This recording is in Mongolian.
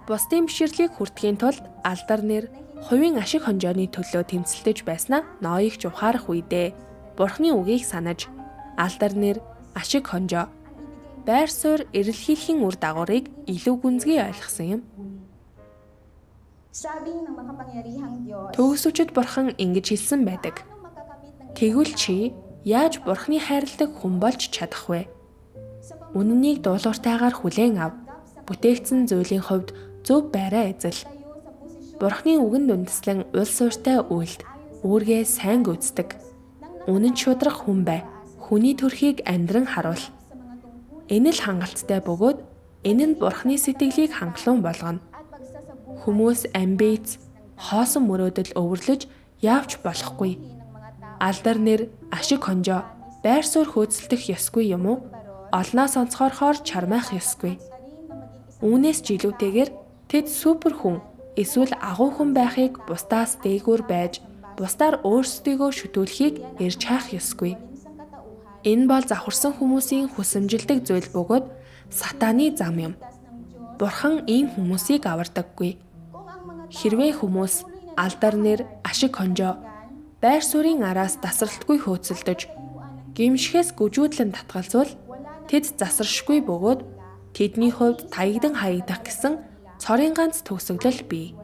Бусдын бишрлийг хүртэхийн тулд алдар нэр хувийн ашиг хонжооны төлөө тэмцэлдэж байснаа Ноёгч ухаарах үедээ Бурхны үгийг санаж алдар нэр ашиг хонжоо байр суурь эрэлхийлэхийн үр дагаврыг илүү гүнзгий ойлгосон юм. Төгсөвчд Бурхан ингэж хэлсэн байдаг. Тэгвэл чи яаж Бурхны хайрладаг хүн болж чадах вэ? Үнэнийг дуулууртайгаар хүлээн ав. Бүтээгдсэн зүйлийн хувьд зөв байраа эзэл. Бурхны үгэнд үндэслэн уул суурьтай үйлд үүргээ сайн гүйцэтгэг. Үнэн шударга хүн бай. Хүний төрхийг амьдран харуул. Энэ л хангалттай бөгөөд энэ нь Бурхны сэтгэлийг хангалуун болгоно. Хүмүүс амбиц, хоосон мөрөөдөл өвөрлөж явж болохгүй. Алдар нэр ашиг хонжоо байр суурь хөөцөлдөх ёсгүй юм уу? Олноос онцгойрохоор чармайх ёсгүй. Үүнээс ч илүүтэйгээр тэд супер хүн эсвэл агуу хүн байхыг бусдаас дээгүүр байж бусдаар өөрсдийгөө шүтүүлэхийг эрж хаах ёсгүй. Энэ бол завхарсан хүмүүсийн хүсэмжилдэг зүйл бөгөөд сатааны зам юм. Бурхан ийм хүмүүсийг авардаггүй. Хэрвээ хүмүүс алдар нэр ашиг хонжоо байр суурийн араас тасралтгүй хөөцөлдөж гимшихээс гүжүүдлэн татгалзвал тэд засаршгүй бөгөөд тэдний хувьд таягдан хаягдах гэсэн цорын ганц төгсгөл бий.